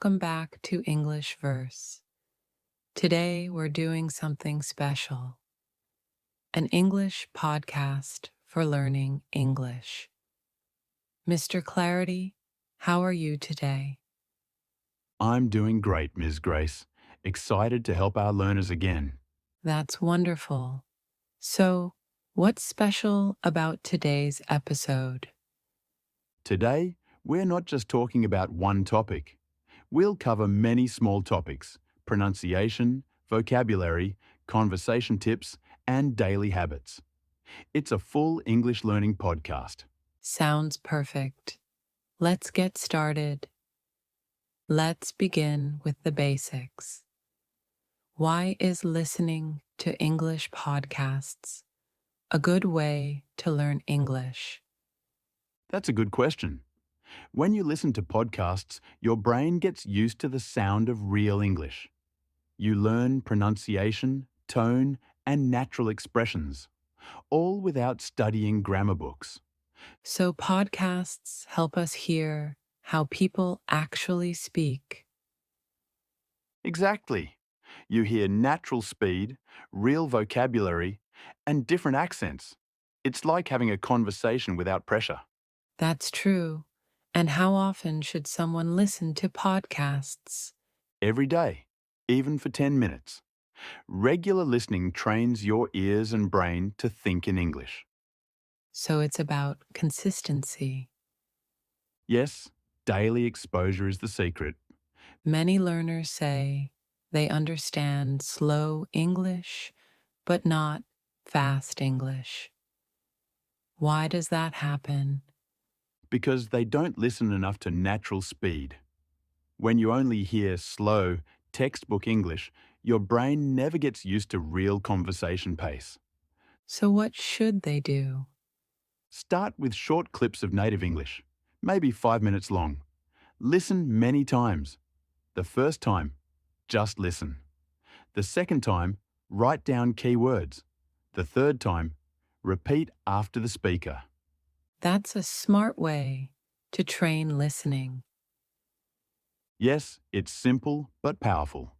welcome back to English Verse. Today we're doing something special, an English podcast for learning English. Mr. Clarity, how are you today? I'm doing great, Ms. Grace. Excited to help our learners again. That's wonderful. So, what's special about today's episode? Today, we're not just talking about one topic. We'll cover many small topics: pronunciation, vocabulary, conversation tips, and daily habits. It's a full English learning podcast. Sounds perfect. Let's get started. Let's begin with the basics. Why is listening to English podcasts a good way to learn English? That's a good question. When you listen to podcasts, your brain gets used to the sound of real English. You learn pronunciation, tone, and natural expressions, all without studying grammar books. So, podcasts help us hear how people actually speak. Exactly. You hear natural speed, real vocabulary, and different accents. It's like having a conversation without pressure. That's true. And how often should someone listen to podcasts? Every day, even for 10 minutes. Regular listening trains your ears and brain to think in English. So, it's about consistency. Yes, daily exposure is the secret. Many learners say they understand slow English, but not fast English. Why does that happen? Because they don't listen enough to natural speed. When you only hear slow, textbook English, your brain never gets used to real conversation pace. So, what should they do? Start with short clips of native English, maybe 5 minutes long. Listen many times. The first time, just listen. The second time, write down key words. The third time, repeat after the speaker. That's a smart way to train listening. Yes, it's simple but powerful.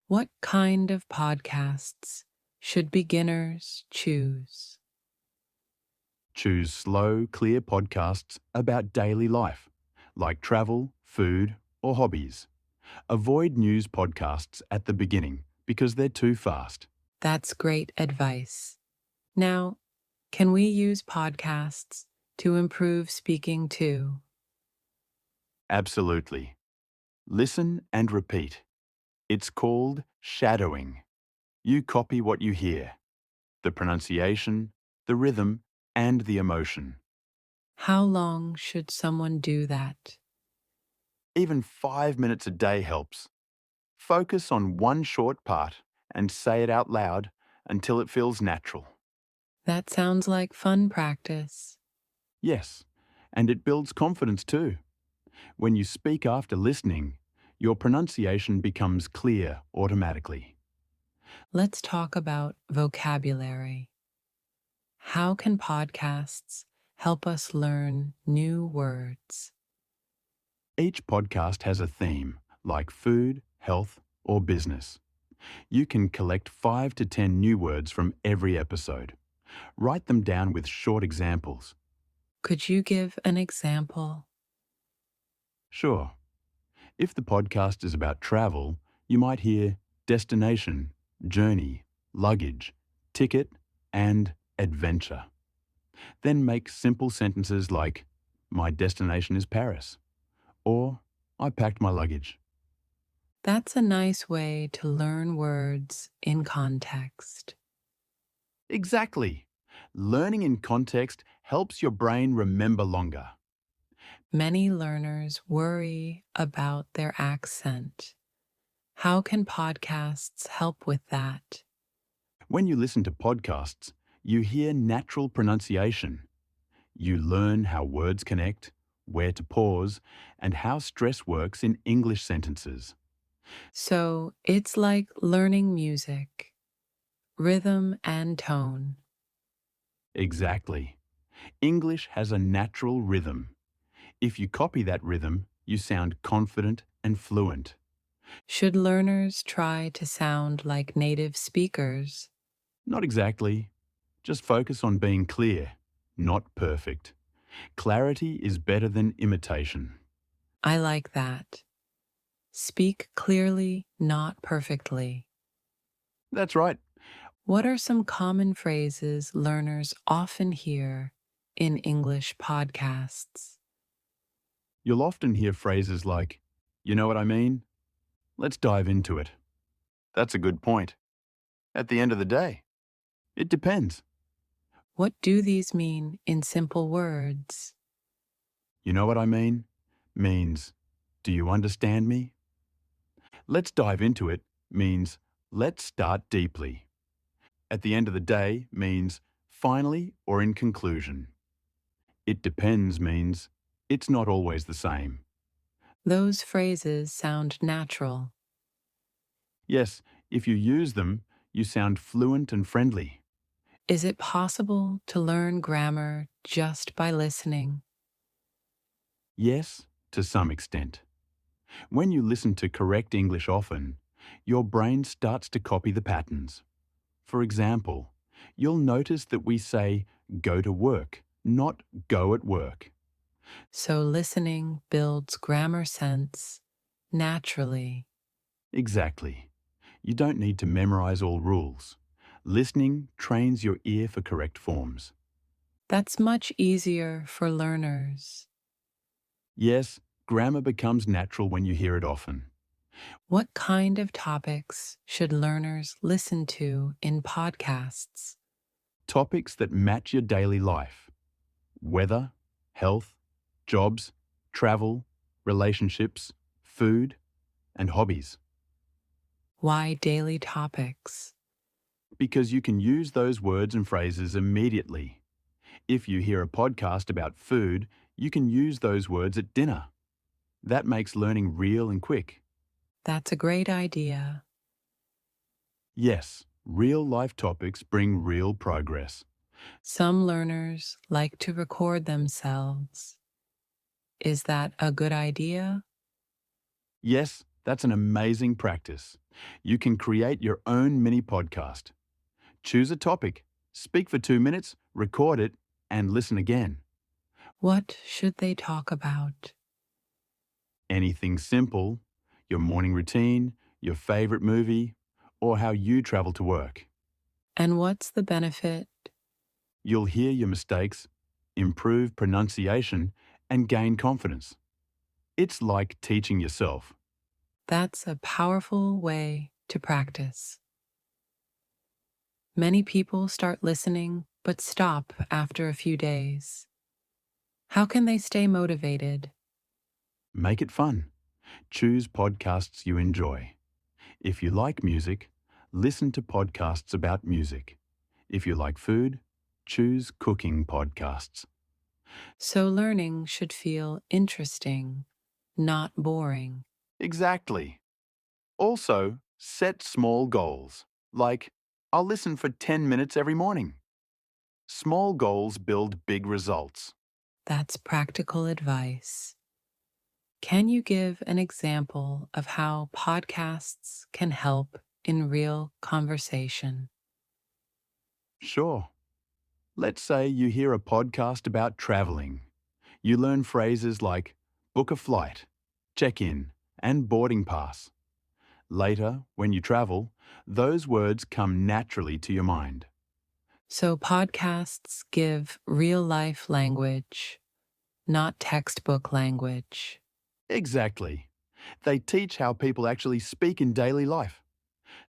What kind of podcasts should beginners choose? Choose slow, clear podcasts about daily life, like travel, food, or hobbies. Avoid news podcasts at the beginning because they're too fast. That's great advice. Now, can we use podcasts to improve speaking too? Absolutely. Listen and repeat. It's called shadowing. You copy what you hear: the pronunciation, the rhythm, and the emotion. How long should someone do that? Even 5 minutes a day helps. Focus on one short part and say it out loud until it feels natural. That sounds like fun practice. Yes, and it builds confidence too. When you speak after listening, your pronunciation becomes clear automatically. Let's talk about vocabulary. How can podcasts help us learn new words? Each podcast has a theme, like food, health, or business. You can collect 5 to 10 new words from every episode. Write them down with short examples. Could you give an example? Sure, if the podcast is about travel, you might hear destination, journey, luggage, ticket, and adventure. Then make simple sentences like, "My destination is Paris," or "I packed my luggage." That's a nice way to learn words in context. Exactly. Learning in context helps your brain remember longer. Many learners worry about their accent. How can podcasts help with that? When you listen to podcasts, you hear natural pronunciation. You learn how words connect, where to pause, and how stress works in English sentences. So it's like learning music, rhythm and tone. Exactly. English has a natural rhythm. If you copy that rhythm, you sound confident and fluent. Should learners try to sound like native speakers? Not exactly. Just focus on being clear, not perfect. Clarity is better than imitation. I like that. Speak clearly, not perfectly. That's right. What are some common phrases learners often hear in English podcasts? You'll often hear phrases like, "You know what I mean? Let's dive into it." That's a good point. At the end of the day, it depends. What do these mean in simple words? You know what I mean? Means, do you understand me? Let's dive into it means, let's start deeply. At the end of the day means, finally or in conclusion. It depends means, it's not always the same. Those phrases sound natural. Yes, if you use them, you sound fluent and friendly. Is it possible to learn grammar just by listening? Yes, to some extent. When you listen to correct English often, your brain starts to copy the patterns. For example, you'll notice that we say go to work, not go at work. So listening builds grammar sense naturally. Exactly. You don't need to memorize all rules. Listening trains your ear for correct forms. That's much easier for learners. Yes, grammar becomes natural when you hear it often. What kind of topics should learners listen to in podcasts? Topics that match your daily life: weather, health, jobs, travel, relationships, food, and hobbies. Why daily topics? Because you can use those words and phrases immediately. If you hear a podcast about food, you can use those words at dinner. That makes learning real and quick. That's a great idea. Yes, real life topics bring real progress. Some learners like to record themselves. Is that a good idea? Yes, that's an amazing practice. You can create your own mini podcast. Choose a topic, speak for 2 minutes, record it, and listen again. What should they talk about? Anything simple, your morning routine, your favorite movie, or how you travel to work. And what's the benefit? You'll hear your mistakes, improve pronunciation, and gain confidence. It's like teaching yourself. That's a powerful way to practice. Many people start listening but stop after a few days. How can they stay motivated? Make it fun. Choose podcasts you enjoy. If you like music, listen to podcasts about music. If you like food, choose cooking podcasts. So learning should feel interesting, not boring. Exactly. Also, set small goals, like, I'll listen for 10 minutes every morning. Small goals build big results. That's practical advice. Can you give an example of how podcasts can help in real conversation? Sure. Let's say you hear a podcast about traveling. You learn phrases like book a flight, check in, and boarding pass. Later, when you travel, those words come naturally to your mind. So podcasts give real life language, not textbook language. Exactly. They teach how people actually speak in daily life.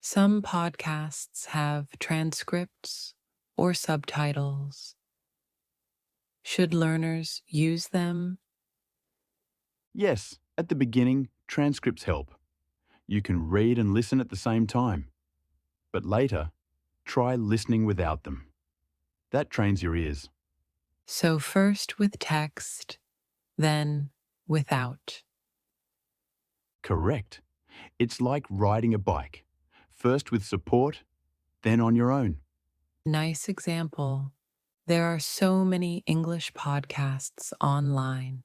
Some podcasts have transcripts or subtitles. Should learners use them? Yes, at the beginning, transcripts help. You can read and listen at the same time. But later, try listening without them. That trains your ears. So first with text, then without. Correct. It's like riding a bike. First with support, then on your own. Nice example. There are so many English podcasts online.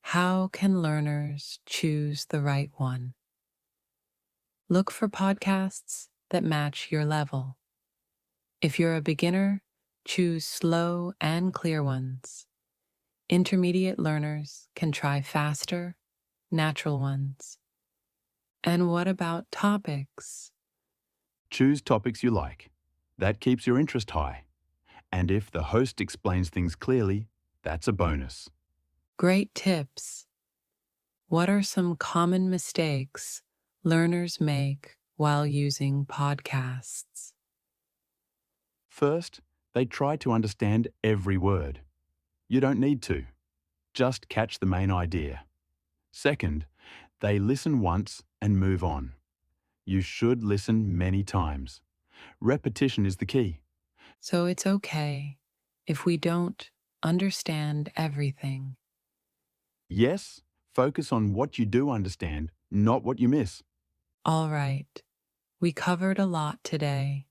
How can learners choose the right one? Look for podcasts that match your level. If you're a beginner, choose slow and clear ones. Intermediate learners can try faster, natural ones. And what about topics? Choose topics you like. That keeps your interest high. And if the host explains things clearly, that's a bonus. Great tips. What are some common mistakes learners make while using podcasts? First, they try to understand every word. You don't need to. Just catch the main idea. Second, they listen once and move on. You should listen many times. Repetition is the key. So it's okay if we don't understand everything. Yes, focus on what you do understand, not what you miss. All right, we covered a lot today.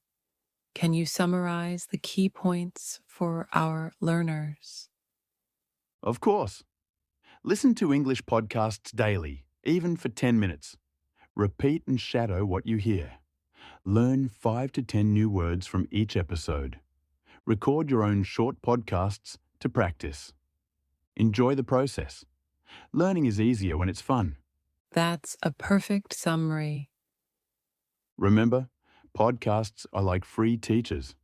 Can you summarize the key points for our learners? Of course. Listen to English podcasts daily, even for 10 minutes. Repeat and shadow what you hear. Learn 5 to 10 new words from each episode. Record your own short podcasts to practice. Enjoy the process. Learning is easier when it's fun. That's a perfect summary. Remember, podcasts are like free teachers.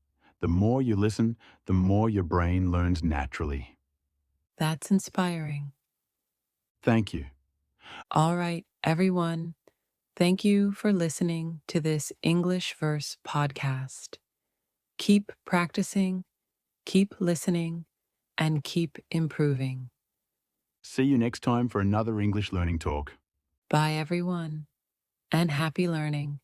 The more you listen, the more your brain learns naturally. That's inspiring. Thank you. All right, everyone. Thank you for listening to this English Verse podcast. Keep practicing, keep listening, and keep improving. See you next time for another English learning talk. Bye, everyone, and happy learning.